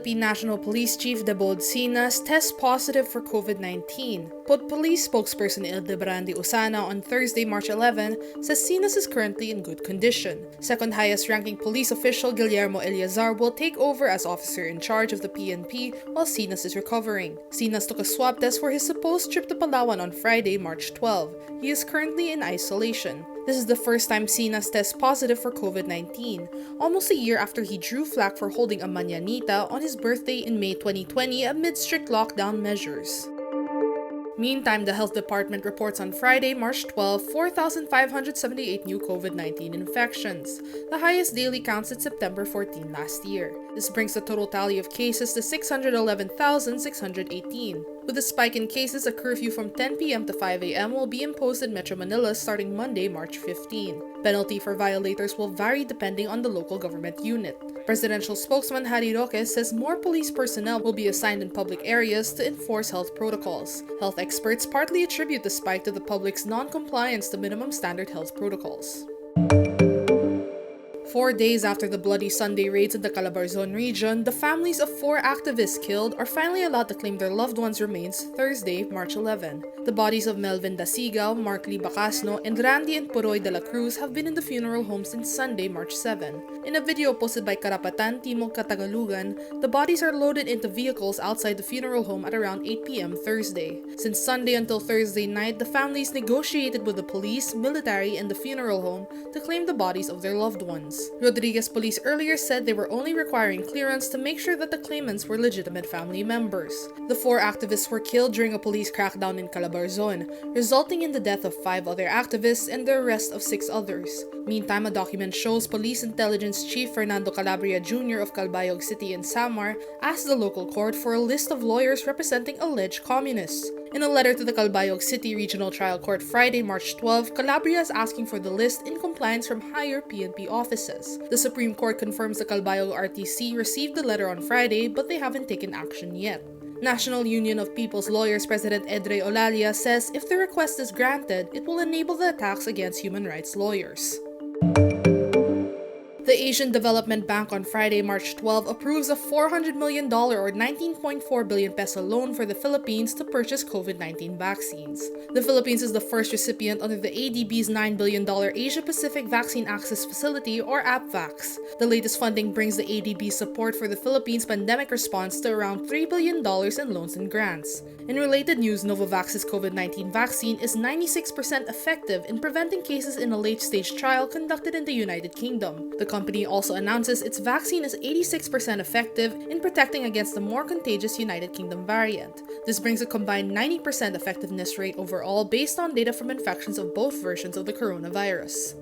Philippine National Police Chief Debold Sinas tests positive for COVID-19. But police spokesperson Ildebrandi Usana on Thursday, March 11, says Sinas is currently in good condition. Second highest ranking police official Guillermo Eleazar will take over as officer in charge of the PNP while Sinas is recovering. Sinas took a swab test for his supposed trip to Palawan on Friday, March 12. He is currently in isolation. This is the first time Sinas tests positive for COVID-19, almost a year after he drew flack for holding a Mañanita on his birthday in May 2020 amid strict lockdown measures. Meantime, the health department reports on Friday, March 12, 4,578 new COVID-19 infections, the highest daily count since September 14 last year. This brings the total tally of cases to 611,618. With a spike in cases, a curfew from 10 p.m. to 5 a.m. will be imposed in Metro Manila starting Monday, March 15. Penalty for violators will vary depending on the local government unit. Presidential spokesman Harry Roque says more police personnel will be assigned in public areas to enforce health protocols. Health experts partly attribute the spike to the public's non-compliance to minimum standard health protocols. 4 days after the bloody Sunday raids in the Calabarzon region, the families of 4 activists killed are finally allowed to claim their loved ones' remains Thursday, March 11. The bodies of Melvin Dasigao, Mark Lee Bacasno, and Randy and Puroy de la Cruz have been in the funeral home since Sunday, March 7. In a video posted by Karapatan Timog Katagalugan, the bodies are loaded into vehicles outside the funeral home at around 8 p.m. Thursday. Since Sunday until Thursday night, the families negotiated with the police, military, and the funeral home to claim the bodies of their loved ones. Rodriguez police earlier said they were only requiring clearance to make sure that the claimants were legitimate family members. The 4 activists were killed during a police crackdown in Calabarzon, resulting in the death of 5 other activists and the arrest of 6 others. Meantime, a document shows Police Intelligence Chief Fernando Calabria Jr. of Calbayog City in Samar asked the local court for a list of lawyers representing alleged communists. In a letter to the Calbayog City Regional Trial Court Friday, March 12, Calabria is asking for the list in compliance from higher PNP offices. The Supreme Court confirms the Calbayog RTC received the letter on Friday, but they haven't taken action yet. National Union of People's Lawyers President Edre Olalia says if the request is granted, it will enable the attacks against human rights lawyers. The Asian Development Bank on Friday, March 12, approves a $400 million or 19.4 billion peso loan for the Philippines to purchase COVID-19 vaccines. The Philippines is the first recipient under the ADB's $9 billion Asia-Pacific Vaccine Access Facility or APVAX. The latest funding brings the ADB's support for the Philippines' pandemic response to around $3 billion in loans and grants. In related news, Novavax's COVID-19 vaccine is 96% effective in preventing cases in a late-stage trial conducted in the United Kingdom. The company also announces its vaccine is 86% effective in protecting against the more contagious United Kingdom variant. This brings a combined 90% effectiveness rate overall based on data from infections of both versions of the coronavirus.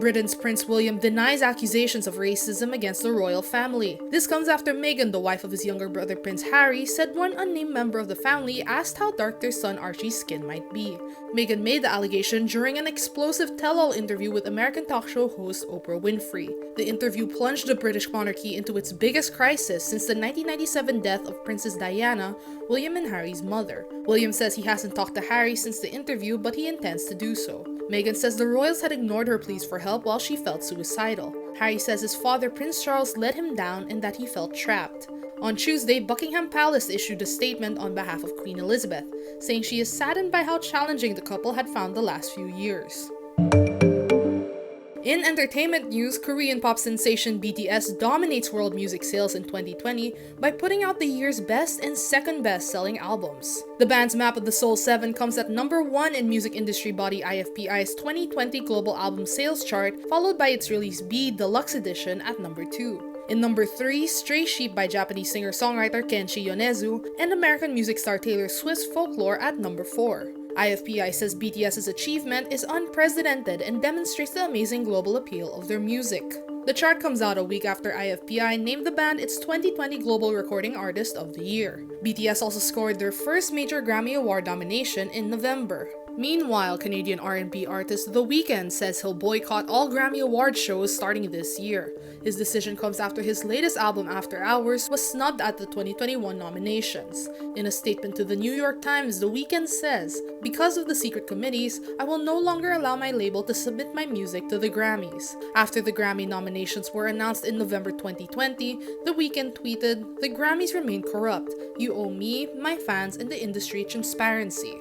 Britain's Prince William denies accusations of racism against the royal family. This comes after Meghan, the wife of his younger brother Prince Harry, said one unnamed member of the family asked how dark their son Archie's skin might be. Meghan made the allegation during an explosive tell-all interview with American talk show host Oprah Winfrey. The interview plunged the British monarchy into its biggest crisis since the 1997 death of Princess Diana, William and Harry's mother. William says he hasn't talked to Harry since the interview, but he intends to do so. Meghan says the royals had ignored her pleas for help while she felt suicidal. Harry says his father, Prince Charles, let him down and that he felt trapped. On Tuesday, Buckingham Palace issued a statement on behalf of Queen Elizabeth, saying she is saddened by how challenging the couple had found the last few years. In entertainment news, Korean pop sensation BTS dominates world music sales in 2020 by putting out the year's best and second best-selling albums. The band's Map of the Soul 7 comes at number 1 in music industry body IFPI's 2020 Global Album Sales chart, followed by its release B Deluxe Edition at number 2. In number 3, Stray Sheep by Japanese singer-songwriter Kenshi Yonezu and American music star Taylor Swift's Folklore at number 4. IFPI says BTS's achievement is unprecedented and demonstrates the amazing global appeal of their music. The chart comes out a week after IFPI named the band its 2020 Global Recording Artist of the Year. BTS also scored their first major Grammy Award nomination in November. Meanwhile, Canadian R&B artist The Weeknd says he'll boycott all Grammy Award shows starting this year. His decision comes after his latest album, After Hours, was snubbed at the 2021 nominations. In a statement to the New York Times, The Weeknd says, "Because of the secret committees, I will no longer allow my label to submit my music to the Grammys." After the Grammy nominations were announced in November 2020, The Weeknd tweeted, "The Grammys remain corrupt. You owe me, my fans, and the industry transparency."